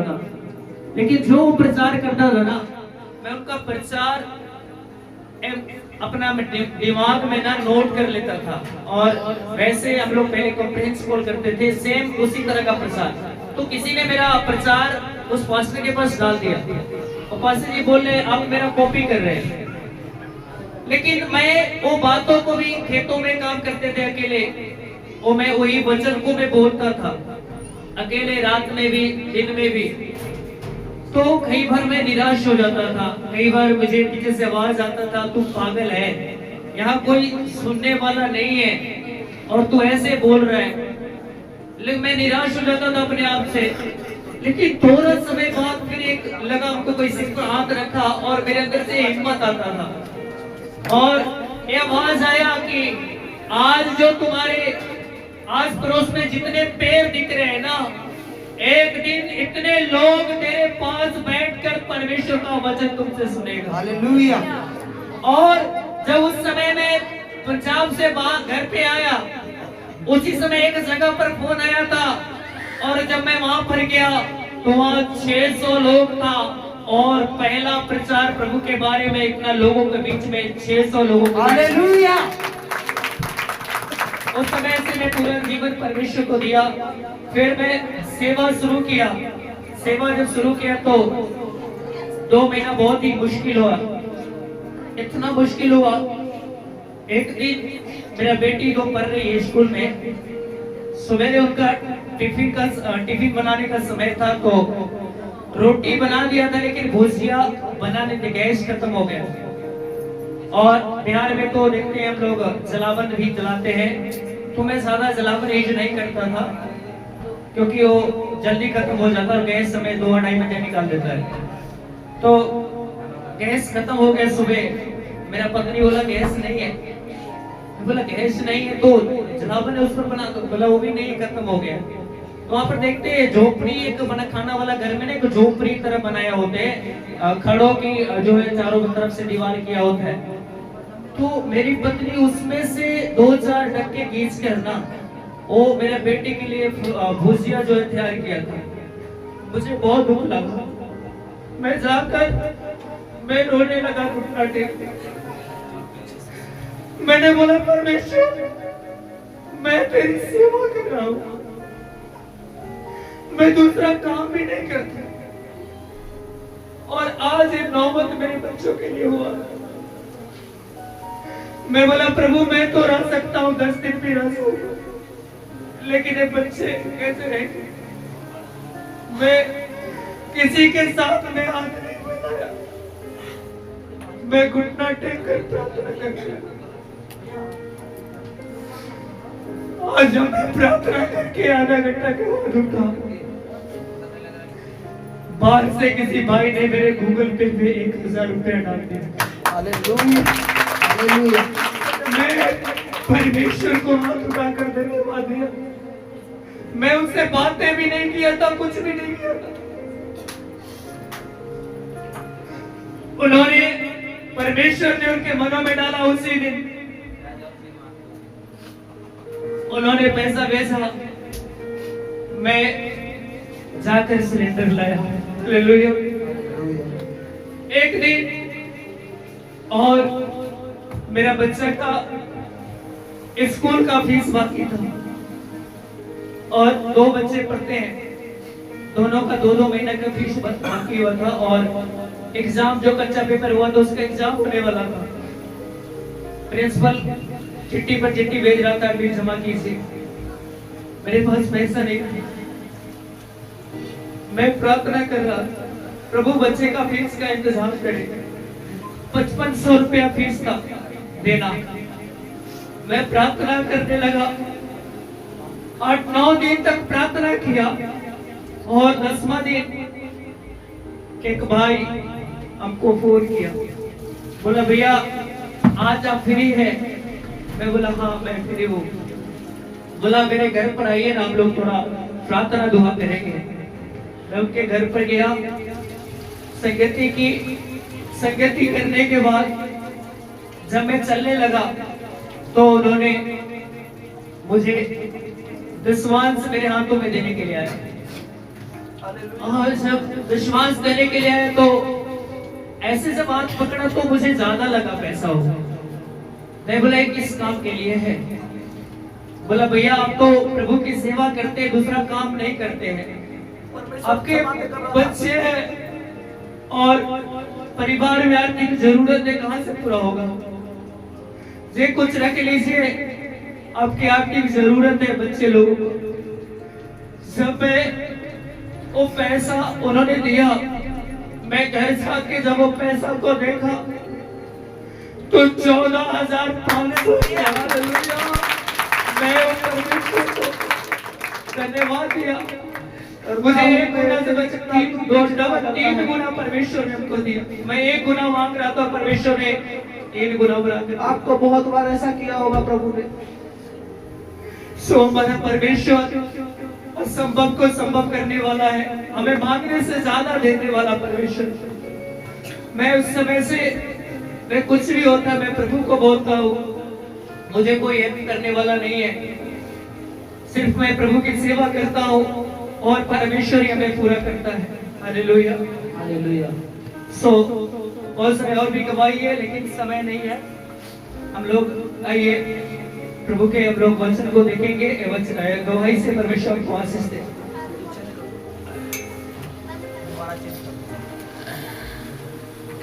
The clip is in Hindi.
था, लेकिन जो वो प्रचार करता था ना, मैं उनका प्रचार अपना दिमाग में ना नोट कर लेता था। और वैसे हम लोग पहले कॉन्फ्रेंस कॉल करते थे, सेम उसी तरह का प्रचार। तो किसी ने मेरा प्रचार उस पास्टर के पास डाल दिया और पास्टर जी बोल रहे आप मेरा कॉपी कर रहे हैं। लेकिन मैं वो बातों को भी, खेतों में काम करते थे अकेले, वो मैं वही वचन को मैं बोलता था अकेले, रात में भी दिन में भी। तो कई बार मैं निराश हो जाता था, कई बार मुझे पीछे से आवाज आता था तू पागल है, यहाँ कोई सुनने वाला नहीं है और तू ऐसे बोल रहा है। लेकिन मैं निराश हो जाता था अपने आप से। लेकिन थोड़ा समय बाद फिर एक लगा हमको कोई सिर पर हाथ रखा और मेरे अंदर से हिम्मत आता था और ये आवाज आया कि आज जो तुम्हारे आस पड़ोस में जितने पेड़ दिख रहे हैं ना, एक दिन इतने लोग तेरे पास बैठकर परमेश्वर का वचन तुमसे सुनेगा। हालेलुया। और जब उस समय में पंजाब से बाहर घर पे आया, उसी समय एक जगह पर फोन आया था और जब मैं वहां पर गया तो वहां 600 लोग था और पहला प्रचार प्रभु के बारे में इतना लोगों के बीच में 600 लोगों को। हालेलुया। उस समय से मैं पूरा जीवन परमेश्वर को दिया। फिर मैं सेवा शुरू किया। सेवा जब शुरू किया तो 2 महीना बहुत ही मुश्किल हुआ, इतना मुश्किल हुआ। एक दिन मेरा बेटी को पढ़ रही है स्कूल में, सवेरे उनका टिफिन बनाने का समय था तो रोटी बना दिया था, लेकिन भुजिया बनाने में गैस खत्म हो गया। और बिहार में तो देखते हैं हम लोग जलावन भी जलाते हैं, तो मैं ज्यादा जलावन यूज नहीं करता था क्योंकि वो जल्दी खत्म हो जाता है, गैस समय 2-2.5 बजे निकाल देता है। तो गैस खत्म हो गया सुबह। मेरा पत्नी बोला गैस नहीं है, बोला गैस नहीं है तो जलावन है उस पर बना दो, बोला वो भी नहीं, खत्म हो गया। तो वहाँ पर देखते हैं झोपड़ी, एक बना खाना वाला घर में ना एक झोपड़ी तरह बनाया होते हैं, खड़ों की जो है चारों तरफ से दीवार किया होता है। तो मेरी पत्नी उसमें से 2-4 डक्के खींच कर ना वो मेरे बेटे के लिए भुजिया जो है तैयार किया था। मुझे बहुत दुख लगा, मैं जाकर मैं रोने लगा घुटना टेक। मैंने बोला परमेश्वर मैं तेरी सेवा कर रहा हूँ, मैं दूसरा काम भी नहीं करता और आज ये नौबत मेरे बच्चों के लिए हुआ। मैं बोला प्रभु मैं तो रह सकता हूँ 10 दिन भी रह सकता, लेकिन ये बच्चे कैसे रहेंगे? मैं किसी के साथ में हाथ नहीं बढ़ाया, मैं घुटना टेक कर प्रार्थना करता। आज मैं प्रार्थना करके आधा घंटा के बाद उठा, बाहर से किसी भाई ने मेरे गूगल पे 1000 रुपया डाल दिया। हालेलुया। हालेलुया। मैं परमेश्वर को हाथ उठाकर धन्यवाद दिया। मैं उनसे बातें भी नहीं किया था, कुछ भी नहीं किया था। उन्होंने, परमेश्वर ने उनके मनों में डाला उसी दिन, उन्होंने पैसा भेजा, मैं जाकर सिलेंडर लाया। हालेलुया। एक दिन और मेरा बच्चा का स्कूल का फीस बाकी था और 2 बच्चे पढ़ते हैं, दोनों का 2-2 महीने का फीस बाकी हुआ था और एग्जाम जो कच्चा पेपर हुआ था उसका एग्जाम होने वाला था। प्रिंसिपल चिट्ठी पर चिट्ठी भेज रहा था, फीस जमा कीजिए। मेरे पास पैसा नहीं था, मैं प्रार्थना कर रहा प्रभु बच्चे का फीस का इंतजाम करे। 5500 रुपया फीस का देना। मैं प्रार्थना करने लगा, 8-9 दिन तक प्रार्थना किया और 10वां दिन एक भाई हमको फोन किया, बोला भैया आज आप फ्री है? मैं बोला हाँ मैं फ्री हूँ। बोला मेरे घर पर आइए ना, हम लोग थोड़ा प्रार्थना दुआ करेंगे। मैं उनके घर पर गया, संगति करने के बाद जब मैं चलने लगा तो उन्होंने मुझे दशवांश मेरे हाथों में देने के लिए आया। और जब विश्वास करने के लिए आया तो ऐसे जब हाथ पकड़ा तो मुझे ज्यादा लगा पैसा हो। मैं बोला ये किस काम के लिए है? बोला भैया आप तो प्रभु की सेवा करते हैं, दूसरा काम नहीं करते हैं, आपके बच्चे हैं और परिवार में आर्थिक जरूरतें कहां से पूरा होगा? ये कुछ रख लीजिए, आपकी आर्थिक जरूरत है बच्चे लोगों को। जब मैं वो पैसा उन्होंने दिया, मैं घर जाके जब वो पैसा को देखा तो 14,500। मैं वो परमेश्वर को धन्यवाद दिया और मुझे एक गुना से बच तीन गुना परमेश्वर ने हमको दिया। मैं एक गुना मांग रहा था, परमेश्वर ने 3 गुना बढ़ा कर आपको बहुत बार ऐसा किया होगा प्रभु ने। सो हमारा परमेश्वर असंभव को संभव करने वाला है, हमें मांगने से ज्यादा देने वाला परमेश्वर। मैं उस समय से मैं कुछ भी होता मैं प्रभु को बोलता हूँ, मुझे कोई हेल्प करने वाला नहीं है, सिर्फ मैं प्रभु की सेवा करता हूँ और परमेश्वर ही हमें पूरा करता है। Hallelujah hallelujah. सो बहुत समय और भी गवाही है लेकिन समय नहीं है। हम लोग आइए प्रभु के हम लोग वचन को देखेंगे, गवाही से परमेश्वर को आशीष दे।